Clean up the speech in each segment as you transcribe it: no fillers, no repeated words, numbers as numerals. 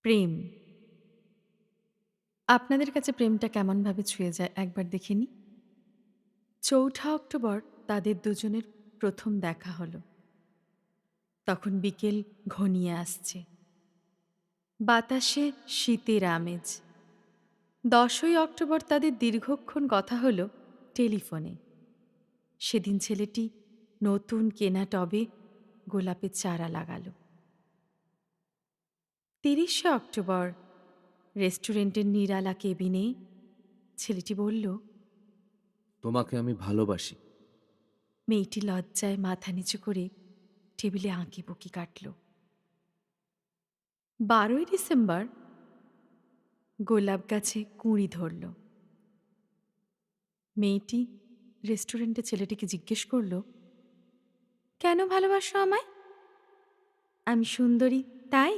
প্রেম। আপনাদের কাছে প্রেমটা কেমনভাবে ছুঁয়ে যায় একবার দেখে নিই। ৪ঠা অক্টোবর তাদের দুজনের প্রথম দেখা হলো। তখন বিকেল ঘনিয়ে আসছে। বাতাসে শীতের আমেজ। ১০ই অক্টোবর তাদের দীর্ঘক্ষণ কথা হলো টেলিফোনে। সেদিন ছেলেটি নতুন কেনা টবে গোলাপের চারা লাগালো। ৩০শে অক্টোবর রেস্টুরেন্টের নিরালা কেবিনে ছেলেটি বলল, তোমাকে আমি ভালোবাসি। মেয়েটি লজ্জায় মাথা নিচু করে টেবিলে আঁকিবুকি কাটল। ১২ই ডিসেম্বর গোলাপ গাছে কুঁড়ি ধরল। মেয়েটি রেস্টুরেন্টে ছেলেটিকে জিজ্ঞেস করল, কেন ভালোবাসো আমায়? আমি সুন্দরী তাই?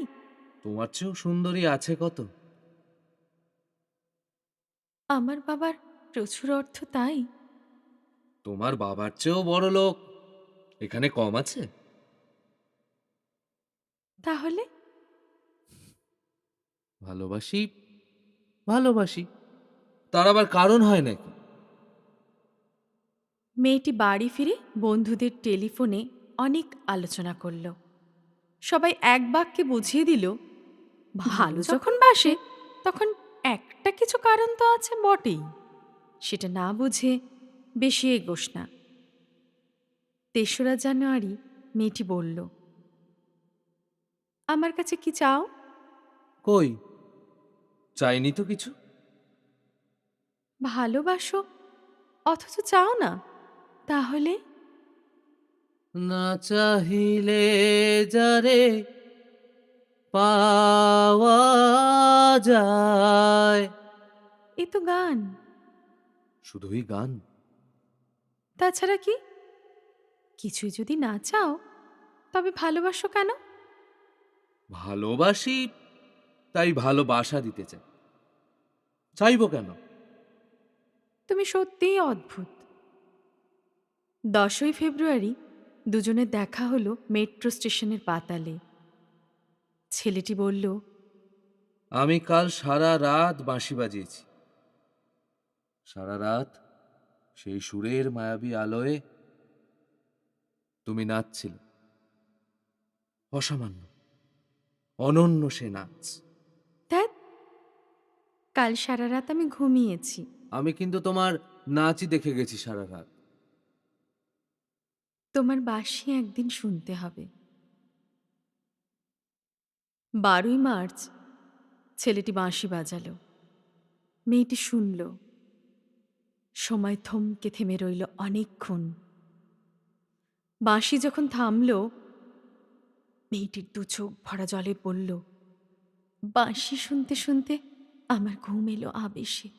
তোমার চেয়েও সুন্দরী আছে কত? আমার বাবার প্রচুর অর্থ তাই? তোমার বাবার চেয়েও বড়লোক এখানে কম আছে? তাহলে? ভালোবাসি, ভালোবাসি। তার আবার কারণ হয় নাকি? মেয়েটি বাড়ি ফিরে বন্ধুদের টেলিফোনে অনেক আলোচনা করল। সবাই এক বাক্যে বুঝিয়ে দিল, ভালো যখন বাসে তখন একটা কিছু কারণ তো আছে বটেই। সেটা না বুঝে বেশি এগোস না। ৩রা জানুয়ারি মেয়েটি বলল, আমার কাছে কি চাও? কই, চাইনি তো কিছু। ভালোবাসো অথচ চাও না? তাহলে? না চাহিলে যারে পাওয়া যায়। এ তো গান। শুধুই গান? তাছাড়া কি? কিছুই যদি না চাও তবে ভালোবাসো কেন? ভালোবাসি, তাই ভালোবাসা দিতে চাই। চাইবো কেন? তুমি সত্যিই অদ্ভুত। ১০ই ফেব্রুয়ারি দুজনের দেখা হলো মেট্রো স্টেশনের পাতালে। ছেলেটি বলল, আমি কাল সারা রাত বাঁশি বাজিয়েছি। সারা রাত সেই সুরের মায়াবী আলোয় তুমি নাচছিলে। অসামান্য, অনন্য সে নাচ। ধ্যাত, কাল সারা রাত আমি ঘুমিয়েছি। আমি কিন্তু তোমার নাচই দেখে গেছি সারা রাত। তোমার বাঁশি একদিন শুনতে হবে। ১২ই মার্চ ছেলেটি বাঁশি বাজালো। মেয়েটি শুনল। সময় থমকে থেমে রইল অনেকক্ষণ। বাঁশি যখন থামল, মেয়েটির চোখ ভরা জলে বলল, বাঁশি শুনতে শুনতে আমার ঘুম এলো আবেশে।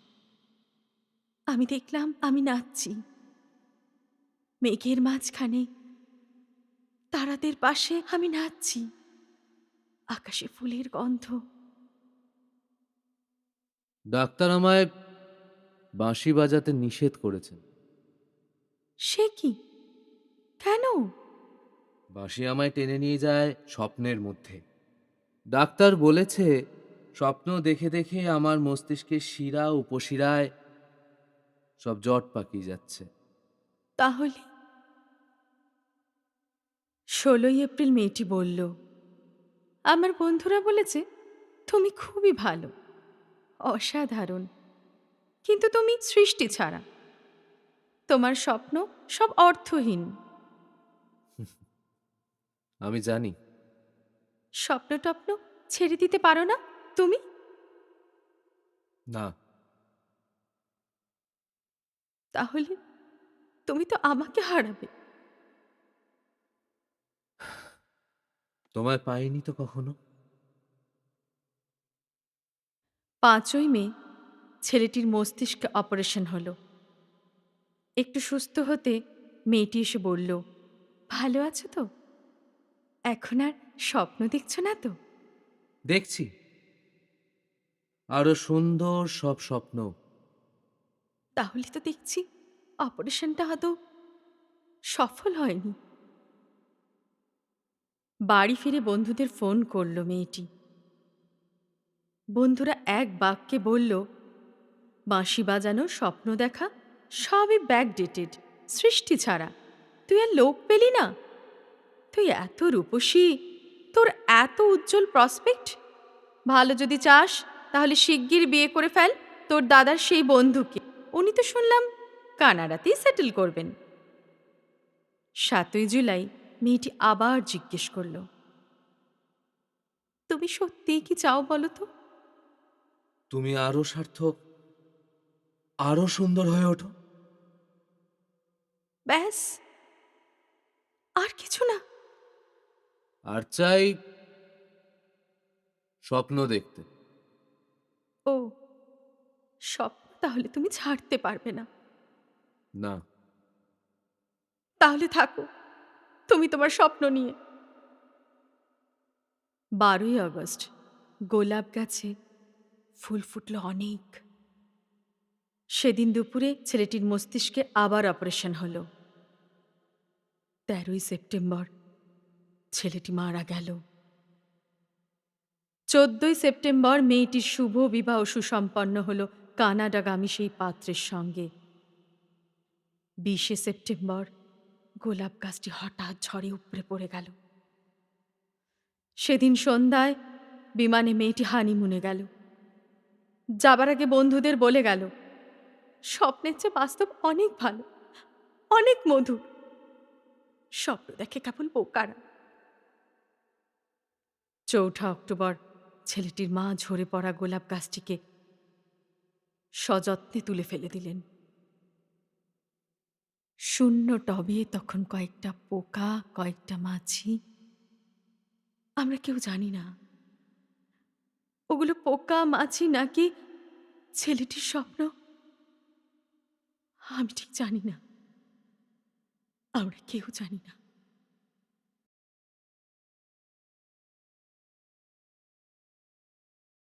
আমি দেখলাম আমি নাচছি মেঘের মাঝখানে, তারাদের পাশে আমি নাচছি, আকাশে ফুলের গন্ধ। ডাক্তার আমায় বাঁশি বাজাতে নিষেধ করেছেন। সে কি? কেন? বাঁশি আমায় টেনে নিয়ে যায় স্বপ্নের মধ্যে। ডাক্তার বলেছে, স্বপ্ন দেখে দেখে আমার মস্তিষ্কের শিরা উপশিরায় সব জট পাকিয়ে যাচ্ছে। তাহলে? ১৬ই এপ্রিল মেয়েটি বলল, আমার বন্ধুরা বলেছে তুমি খুবই ভালো, অসাধারণ, কিন্তু তুমি সৃষ্টি ছাড়া। তোমার স্বপ্ন সব অর্থহীন। আমি জানি। স্বপ্ন টপ্ন ছেড়ে দিতে পারো না তুমি? না, তাহলে তুমি তো আমাকে হারাবে। তোমায় পাইনি তো কখনো। ৫ই মে ছেলেটির মস্তিষ্কে অপারেশন হলো। একটু সুস্থ হতে মেয়েটি এসে বলল, ভালো আছো তো? এখন আর স্বপ্ন দেখছো না তো? দেখছি আরো সুন্দর সব স্বপ্ন। তাহলে তো দেখছি অপারেশনটা হয়তো সফল হয়নি। বাড়ি ফিরে বন্ধুদের ফোন করল মেয়েটি। বন্ধুরা এক বাক্যে বলল, বাঁশি বাজানো, স্বপ্ন দেখা সবই ব্যাকডেটেড, সৃষ্টি ছাড়া। তুই আর লোক পেলি না? তুই এত রূপসী, তোর এত উজ্জ্বল প্রসপেক্ট। ভালো যদি চাস তাহলে শিগগির বিয়ে করে ফেল তোর দাদার সেই বন্ধুকে। উনি তো শুনলাম কানাডাতেই সেটেল করবেন। ৭ই জুলাই মেয়েটি আবার জিজ্ঞেস করল, তুমি সত্যিই কি চাও বলো তো? তুমি আরো সার্থক, আরো সুন্দর হয়ে ওঠো। ব্যাস, আর কিছু না? আর চাই স্বপ্ন দেখতে। ও, স্বপ্ন তাহলে তুমি ছাড়তে পারবে না। না। তাহলে থাকো তুমি তোমার স্বপ্ন নিয়ে। ১২ই আগস্ট গোলাপ গাছে ফুল ফুটল অনেক। সেদিন দুপুরে ছেলেটির মস্তিষ্কে আবার অপারেশন হলো। ১৩ই সেপ্টেম্বর ছেলেটি মারা গেল। ১৪ই সেপ্টেম্বর মেয়েটির শুভ বিবাহ সুসম্পন্ন হল কানাডাগামী সেই পাত্রের সঙ্গে। ২০শে সেপ্টেম্বর গোলাপ গাছটি হঠাৎ ঝড়ে উপড়ে পড়ে গেল। সেদিন সন্ধ্যায় বিমানে মেয়েটি হানিমুনে গেল। যাবার আগে বন্ধুদের বলে গেল, স্বপ্নের চেয়ে বাস্তব অনেক ভালো, অনেক মধুর। স্বপ্ন দেখে কেবল বোকারা। ৪ঠা অক্টোবর ছেলেটির মা ঝরে পড়া গোলাপ গাছটিকে সযত্নে তুলে ফেলে দিলেন। শূন্য টবে তখন কয়েকটা পোকা, কয়েকটা মাছি। আমরা কেউ জানি না ওগুলো পোকা, মাছি নাকি ছেলেটির স্বপ্ন। আমি ঠিক জানি না, আমরা কেউ জানি না।